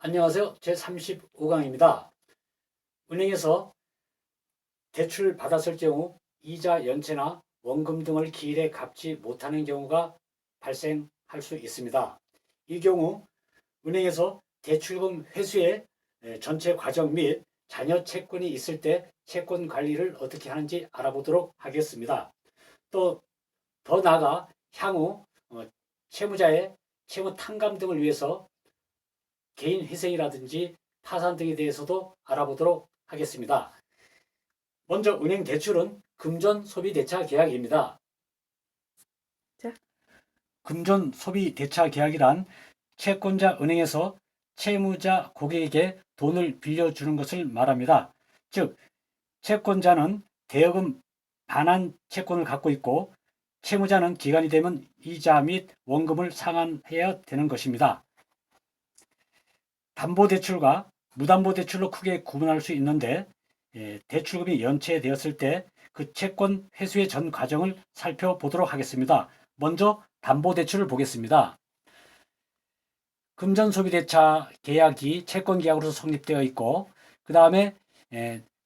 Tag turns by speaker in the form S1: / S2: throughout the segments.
S1: 안녕하세요. 제35강입니다. 은행에서 대출을 받았을 경우 이자 연체나 원금 등을 기일에 갚지 못하는 경우가 발생할 수 있습니다. 이 경우 은행에서 대출금 회수의 전체 과정 및 잔여 채권이 있을 때 채권 관리를 어떻게 하는지 알아보도록 하겠습니다. 또 더 나아가 향후 채무자의 채무 탕감 등을 위해서 개인 회생이라든지 파산 등에 대해서도 알아보도록 하겠습니다. 먼저 은행 대출은 금전 소비 대차 계약입니다.
S2: 자.
S1: 금전 소비 대차 계약이란 채권자 은행에서 채무자 고객에게 돈을 빌려주는 것을 말합니다. 즉, 채권자는 대여금 반환 채권을 갖고 있고 채무자는 기간이 되면 이자 및 원금을 상환해야 되는 것입니다. 담보대출과 무담보대출로 크게 구분할 수 있는데 대출금이 연체되었을 때 그 채권 회수의 전 과정을 살펴보도록 하겠습니다. 먼저 담보대출을 보겠습니다. 금전소비대차 계약이 채권계약으로서 성립되어 있고 그 다음에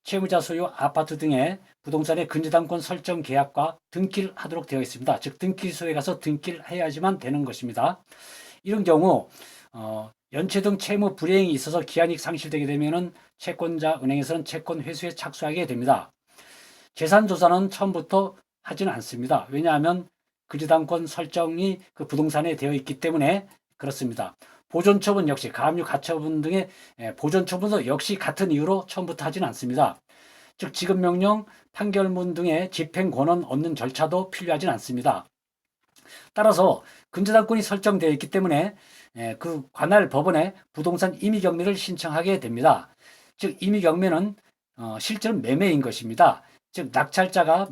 S1: 채무자 소유 아파트 등의 부동산의 근저당권 설정 계약과 등기하도록 되어 있습니다. 즉 등기소에 가서 등기해야지만 되는 것입니다. 이런 경우 연체 등 채무 불이행이 있어서 기한이 상실되게 되면 채권자 은행에서는 채권 회수에 착수하게 됩니다. 재산 조사는 처음부터 하지는 않습니다. 왜냐하면 근저당권 설정이 그 부동산에 되어 있기 때문에 그렇습니다. 보존처분 역시 가압류 가처분 등의 보존처분도 역시 같은 이유로 처음부터 하지는 않습니다. 즉 지급명령, 판결문 등의 집행권은 얻는 절차도 필요하지는 않습니다. 따라서 근저당권이 설정되어 있기 때문에 그 관할 법원에 부동산 임의경매를 신청하게 됩니다. 즉 임의경매는 실제로 매매인 것입니다. 즉 낙찰자가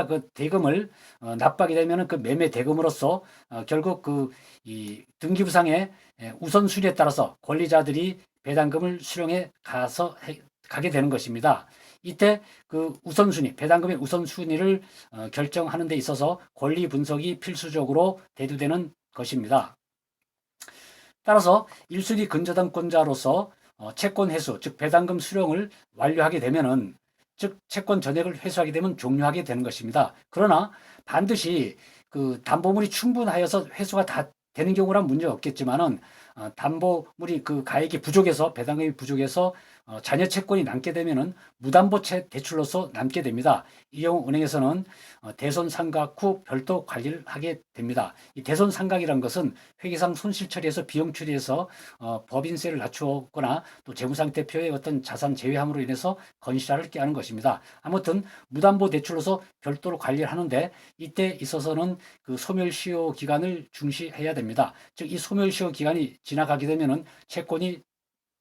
S1: 그 대금을 납부하게 되면 그 매매 대금으로서 결국 이 등기부상의 우선순위에 따라서 권리자들이 배당금을 수령해 가게 되는 것입니다. 이때 그 우선순위, 배당금의 우선순위를 결정하는 데 있어서 권리 분석이 필수적으로 대두되는 것입니다. 따라서 1순위 근저당권자로서 채권 회수, 즉 배당금 수령을 완료하게 되면은 즉 채권 전액을 회수하게 되면 종료하게 되는 것입니다. 그러나 반드시 그 담보물이 충분하여서 회수가 다 되는 경우란 문제 없겠지만은 담보물이 그 가액이 부족해서 배당금이 부족해서 잔여 채권이 남게 되면은 무담보 대출로서 남게 됩니다. 이 경우 은행에서는 대손상각 후 별도 관리를 하게 됩니다. 이 대손상각이란 것은 회계상 손실 처리해서 비용 처리해서 법인세를 낮추거나 또 재무상태표의 어떤 자산 제외함으로 인해서 건실화를 깨하는 것입니다. 아무튼 무담보 대출로서 별도로 관리를 하는데 이때 있어서는 그 소멸시효 기간을 중시해야 됩니다. 즉 이 소멸시효 기간이 지나가게 되면은 채권이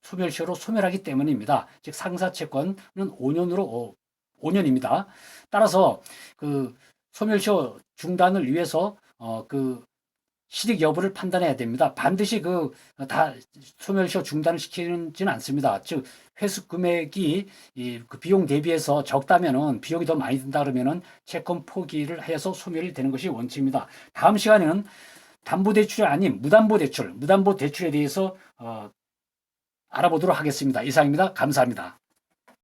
S1: 소멸시효로 소멸하기 때문입니다. 즉 상사채권은 5년입니다. 따라서 그 소멸시효 중단을 위해서 그 실익 여부를 판단해야 됩니다. 반드시 그 다 소멸시효 중단을 시키지는 않습니다. 즉 회수 금액이 그 비용 대비해서 적다면은 비용이 더 많이 든다 그러면은 채권 포기를 해서 소멸이 되는 것이 원칙입니다. 다음 시간에는 담보대출이 아닌 무담보대출에 대해서 알아보도록 하겠습니다. 이상입니다. 감사합니다.